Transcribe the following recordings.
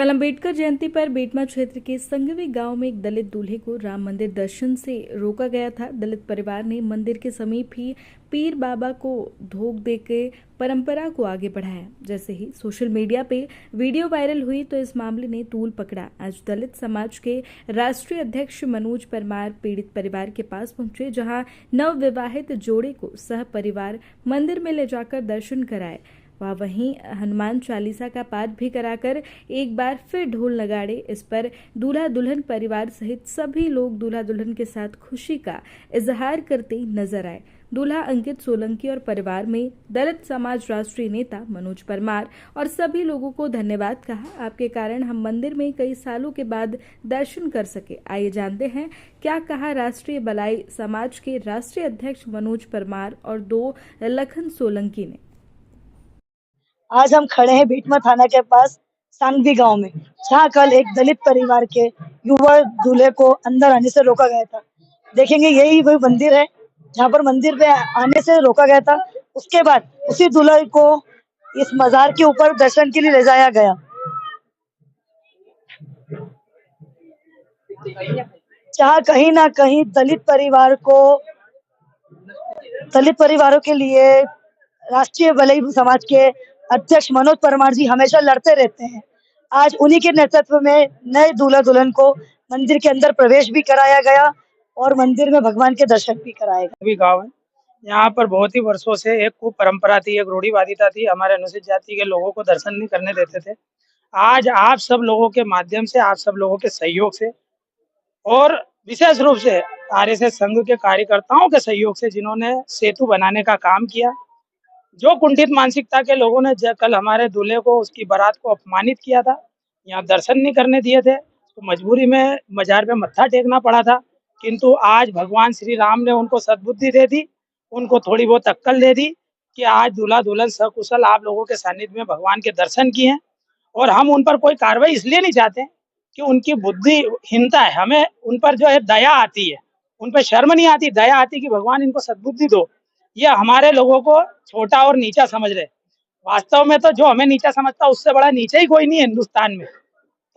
कल अम्बेडकर जयंती पर बेटमा क्षेत्र के संगवी गांव में एक दलित दूल्हे को राम मंदिर दर्शन से रोका गया था। दलित परिवार ने मंदिर के समीप ही पीर बाबा को धोख देकर परंपरा को आगे बढ़ाया। जैसे ही सोशल मीडिया पे वीडियो वायरल हुई तो इस मामले ने तूल पकड़ा। आज दलित समाज के राष्ट्रीय अध्यक्ष मनोज परमार पीड़ित परिवार के पास पहुंचे, जहां नव विवाहित जोड़े को सह परिवार मंदिर में ले जाकर दर्शन कराए। वहीं हनुमान चालीसा का पाठ भी कराकर एक बार फिर ढोल नगाड़े। इस पर दूल्हा दुल्हन परिवार सहित सभी लोग दूल्हा दुल्हन के साथ खुशी का इजहार करते नजर आए। दूल्हा अंकित सोलंकी और परिवार में दलित समाज राष्ट्रीय नेता मनोज परमार और सभी लोगों को धन्यवाद कहा। आपके कारण हम मंदिर में कई सालों के बाद दर्शन कर सके। आइए जानते हैं क्या कहा राष्ट्रीय बलाई समाज के राष्ट्रीय अध्यक्ष मनोज परमार और दो लखन सोलंकी ने। आज हम खड़े हैं बेटमा थाना के पास सांगवी गांव में, जहां कल एक दलित परिवार के युवा दूल्हे को अंदर आने से रोका गया था। देखेंगे यही वही मंदिर है जहां पर मंदिर पे आने से रोका गया था। उसके बाद उसी दूल्हे को इस मजार के ऊपर दर्शन के लिए ले जाया गया। जहां कहीं ना कहीं दलित परिवारों के लिए राष्ट्रीय भलाई समाज के अध्यक्ष मनोज परमार जी हमेशा लड़ते रहते हैं। आज उन्हीं के नेतृत्व में नए दूल्हा दुल्हन को मंदिर के अंदर प्रवेश भी कराया गया और मंदिर में भगवान के दर्शन भी कराए गए। भी गाँव है, यहाँ पर बहुत ही वर्षों से एक कुपरंपरा थी, एक रूढ़िवादिता थी। हमारे अनुसूचित जाति के लोगों को दर्शन नहीं करने देते थे। आज आप सब लोगों के माध्यम से, आप सब लोगों के सहयोग से और विशेष रूप से आरएसएस संघ के कार्यकर्ताओं के सहयोग से, जिन्होंने सेतु बनाने का काम किया, जो कुंठित मानसिकता के लोगों ने कल हमारे दूल्हे को, उसकी बारात को अपमानित किया था, यहाँ दर्शन नहीं करने दिए थे, तो मजबूरी में मजार पे मत्था टेकना पड़ा था। किंतु आज भगवान श्री राम ने उनको सद्बुद्धि दे दी, उनको थोड़ी बहुत अक्कल दे दी कि आज दूल्हा दुल्हन सकुशल आप लोगों के सानिध्य में भगवान के दर्शन किए हैं। और हम उन पर कोई कार्रवाई इसलिए नहीं चाहते कि उनकी बुद्धिहीनता है, हमें उन पर जो है दया आती है, उन पर शर्म नहीं आती, दया आती कि भगवान इनको सद्बुद्धि दो। ये हमारे लोगों को छोटा और नीचा समझ रहे। वास्तव में तो जो हमें नीचा समझता उससे बड़ा नीचा ही कोई नहीं है हिंदुस्तान में।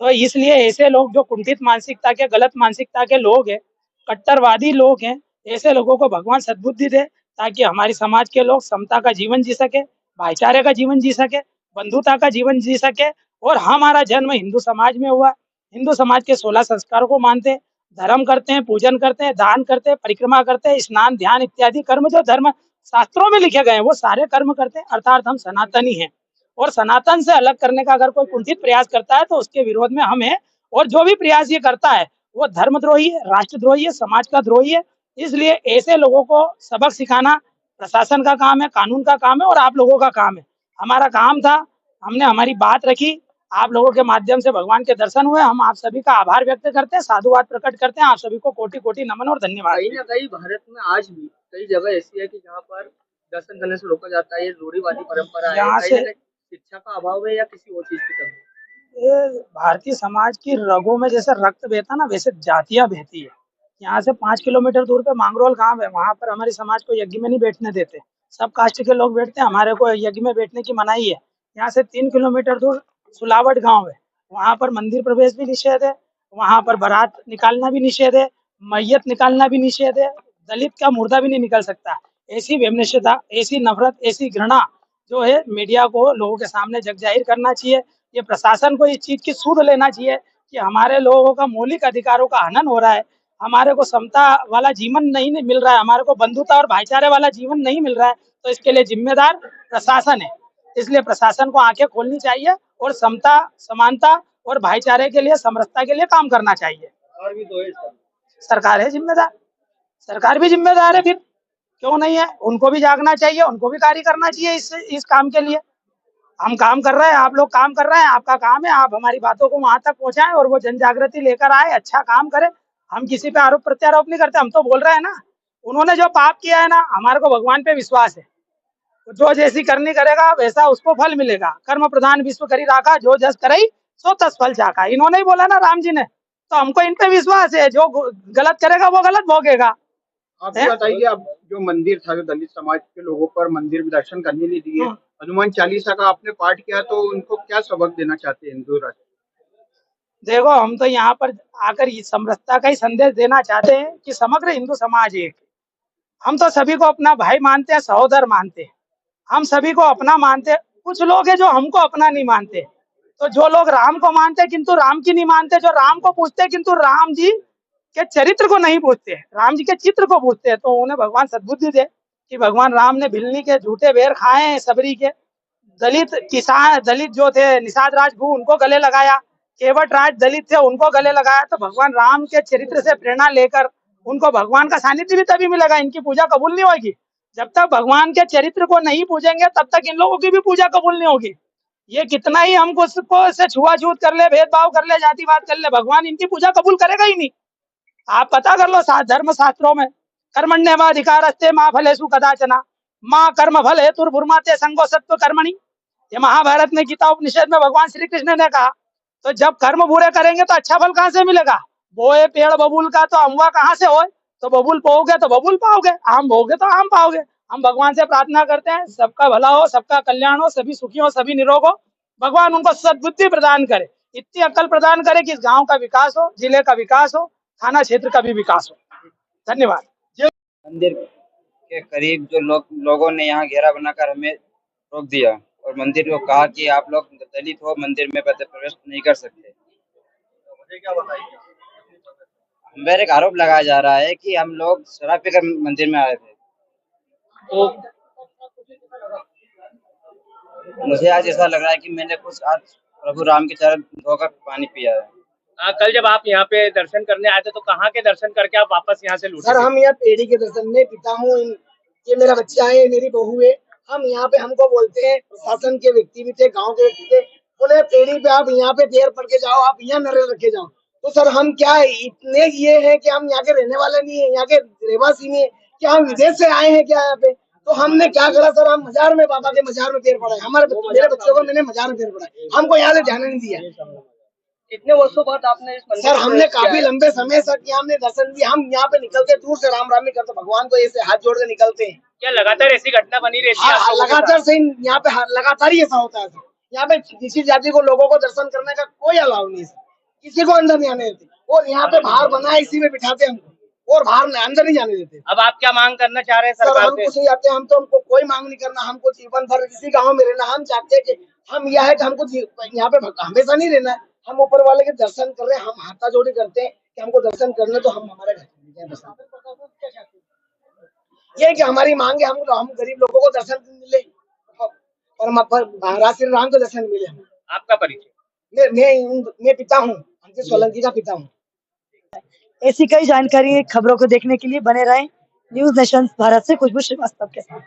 तो इसलिए ऐसे लोग जो कुंठित मानसिकता के, गलत मानसिकता के लोग हैं, कट्टरवादी लोग हैं, ऐसे लोगों को भगवान सद्बुद्धि दे, ताकि हमारी समाज के लोग समता का जीवन जी सके, भाईचारे का जीवन जी सके, बंधुता का जीवन जी सके। और हमारा जन्म हिंदू समाज में हुआ, हिंदू समाज के 16 संस्कारों को मानते, धर्म करते हैं, पूजन करते हैं, दान करते हैं, परिक्रमा करते हैं, स्नान ध्यान इत्यादि कर्म जो धर्म शास्त्रों में लिखे गए हैं वो सारे कर्म करते हैं। अर्थात हम सनातनी हैं, और सनातन से अलग करने का अगर कोई कुंठित प्रयास करता है तो उसके विरोध में हम हैं। और जो भी प्रयास ये करता है वो धर्मद्रोही है, राष्ट्रद्रोही है, समाज का द्रोही है। इसलिए ऐसे लोगों को सबक सिखाना प्रशासन का काम है, कानून का काम है और आप लोगों का काम है। हमारा काम था, हमने हमारी बात रखी, आप लोगों के माध्यम से भगवान के दर्शन हुए। हम आप सभी का आभार व्यक्त करते हैं, साधुवाद प्रकट करते हैं। आप सभी को कोटि कोटि नमन और धन्यवाद। कहीं ना कहीं भारत में आज भी कई जगह ऐसी है कि जहाँ पर दर्शन करने से रोका जाता है। ये रूढ़िवादी परंपरा है, कहीं ना कहीं शिक्षा का अभाव है या किसी और चीज की कमी? ये भारतीय समाज की रगों में जैसे रक्त बहता ना, वैसे जातियां बहती है। यहाँ से 5 किलोमीटर दूर पे मांगरोल गांव है, वहाँ पर हमारे समाज को यज्ञ में नहीं बैठने देते, सब कास्ट के लोग बैठते हैं, हमारे को यज्ञ में बैठने की मनाही है। यहाँ से 3 किलोमीटर दूर सुलावट गांव है, वहाँ पर मंदिर प्रवेश भी निषेध है, वहाँ पर बारात निकालना भी निषेध है, मैयत निकालना भी निषेध है, दलित का मुर्दा भी नहीं निकल सकता। ऐसी वैमनस्यता, ऐसी नफरत, ऐसी घृणा जो है मीडिया को लोगों के सामने जग जाहिर करना चाहिए। ये प्रशासन को इस चीज की सूद लेना चाहिए कि हमारे लोगों का मौलिक अधिकारों का हनन हो रहा है, हमारे को समता वाला जीवन नहीं मिल रहा है, हमारे को बंधुता और भाईचारे वाला जीवन नहीं मिल रहा है। तो इसके लिए जिम्मेदार प्रशासन है। इसलिए प्रशासन को आंखें खोलनी चाहिए और समता, समानता और भाईचारे के लिए, समरसता के लिए काम करना चाहिए। और भी दो है, सरकार है जिम्मेदार, सरकार भी जिम्मेदार है, फिर क्यों नहीं है? उनको भी जागना चाहिए, उनको भी कार्य करना चाहिए इस काम के लिए। हम काम कर रहे हैं, आप लोग काम कर रहे हैं, आपका काम है आप हमारी बातों को वहां तक पहुंचाएं और वो जन जागृति लेकर आए, अच्छा काम करे। हम किसी पे आरोप प्रत्यारोप नहीं करते, हम तो बोल रहे हैं ना, उन्होंने जो पाप किया है ना, हमारे को भगवान पे विश्वास है, जो जैसी करनी करेगा वैसा उसको फल मिलेगा। कर्म प्रधान विश्व करी राखा, जो जस करई सो तस फल चाखा, इन्होंने ही बोला ना राम जी ने। तो हमको इन पे विश्वास है, जो गलत करेगा वो गलत भोगेगा। आप बताइए, अब जो मंदिर था, जो दलित समाज के लोगों पर मंदिर में दर्शन करने नहीं दिए, हनुमान चालीसा का आपने पाठ किया, तो उनको क्या सबक देना चाहते हैं हिंदू राष्ट्र? देखो, हम तो यहाँ पर आकर ये समरसता का ही संदेश देना चाहते हैं कि समग्र हिंदू समाज एक है। हम तो सभी को अपना भाई मानते हैं, सहोदर मानते हैं, हम सभी को अपना मानते हैं। कुछ लोग हैं जो हमको अपना नहीं मानते। तो जो लोग राम को मानते हैं किंतु राम की नहीं मानते, जो राम को पूछते हैं किंतु राम जी के चरित्र को नहीं पूछते, राम जी के चित्र को पूछते हैं, तो उन्हें भगवान सद्बुद्धि दे कि भगवान राम ने भिलनी के झूठे बेर खाए हैं, सबरी के दलित किसान, दलित जो थे निषाद राजगुरु उनको गले लगाया, केवट राज दलित थे उनको गले लगाया। तो भगवान राम के चरित्र से प्रेरणा लेकर उनको भगवान का सानिध्य भी तभी मिलेगा, इनकी पूजा कबूल नहीं होगी। जब तक भगवान के चरित्र को नहीं पूजेंगे तब तक इन लोगों की भी पूजा कबूल नहीं होगी। ये कितना ही हमको से छुआछूत कर ले, भेदभाव कर ले, जातिवाद कर ले, भगवान इनकी पूजा कबूल करेगा ही नहीं। आप पता कर लो, धर्म शास्त्रों में कर्मण्येवाधिकारस्ते मा फलेषु कदाचन माँ कर्म फल हेतुर्भुर्माते संगो सत्व कर्मणि। ये महाभारत में गीता उपनिषद में भगवान श्री कृष्ण ने कहा। तो जब कर्म बुरे करेंगे तो अच्छा फल कहाँ से मिलेगा? बोए पेड़ बबूल का तो अमवा कहाँ से होए? तो बबूल बोओगे तो बबूल पाओगे, आम बोओगे तो आम पाओगे। हम भगवान से प्रार्थना करते हैं सबका भला हो, सबका कल्याण हो, सभी सुखी हो, सभी निरोग हो, भगवान उनको सद्बुद्धि प्रदान करे, इतनी अक्ल प्रदान करे कि इस गांव का विकास हो, जिले का विकास हो, थाना क्षेत्र का भी विकास हो। धन्यवाद। मंदिर के करीब जो लोगों ने यहाँ घेरा बनाकर हमें रोक दिया और मंदिर को कहा कि आप लोग दलित हो, मंदिर में प्रवेश नहीं कर सकते। मुझे क्या बताइए? मेरे एक आरोप लगाया जा रहा है कि हम लोग शराब पीकर मंदिर में आए थे। तो मुझे आज ऐसा लग रहा है कि मैंने कुछ आज प्रभु राम के चरण धोकर पानी पिया है। कल जब आप यहाँ पे दर्शन करने आए थे तो कहाँ के दर्शन करके आप वापस यहाँ से लौटे? सर हम यहाँ पेड़ी के दर्शन में पिता हूँ, ये मेरा बच्चा है, मेरी बहू है। हम यहाँ पे, हमको बोलते हैं प्रशासन के व्यक्ति भी थे, गांव के व्यक्ति थे, बोले पेड़ी पे आप यहाँ पे पैर पड़ के जाओ, आप यहाँ नरे रखे जाओ। तो सर हम क्या है, इतने ये है कि हम यहाँ के रहने वाले नहीं है, यहाँ के रहवासी नहीं है, क्या हम विदेश से आए हैं क्या यहाँ पे? तो हमने क्या करा सर, हम मजार में, बाबा के मजार में पैर पड़ाए, मेरे बच्चों को मैंने मजार में पैर पड़ाए, हमको यहाँ से जाने नहीं दिया। कितने वर्षों बाद आपने इस मंदिर सर हमने काफी लंबे समय तक यहाँ हमने दर्शन दिया। हम यहाँ पे निकलते दूर से राम राम ही करते, भगवान को ऐसे हाथ जोड़ के निकलते हैं। क्या लगातार ऐसी घटना बनी रहती है? हाँ, लगातार से यहाँ पे लगातार ही ऐसा होता है। यहाँ पे किसी जाति को, लोगों को दर्शन करने का कोई अलाउ नहीं है, किसी को अंदर नहीं आने देते। और यहाँ पे बाहर बना है, इसी में बिठाते हमको और बाहर अंदर नहीं जाने देते। अब आप क्या मांग करना चाह रहे हैं सर सरकार हम से? कुछ नहीं चाहते, हम तो, हमको कोई मांग नहीं करना, हमको जीवन भर इसी गाँव में रहना। हम चाहते हैं कि हम यह है कि हमको यहाँ पे हमेशा नहीं रहना है, हम ऊपर वाले के दर्शन कर रहे हैं, हम हाथा जोड़ी करते हैं कि हमको दर्शन करने तो हम हमारे घर ये कि हमारी मांग है, हम गरीब लोगों को दर्शन मिले और महाराज श्री राम को दर्शन मिले। आपका परिचय? मैं पिता हूँ, अंकित सोलंकी का पिता हूँ। ऐसी कई जानकारी खबरों को देखने के लिए बने रहें न्यूज नेशन भारत से खुशबू श्रीवास्तव के साथ।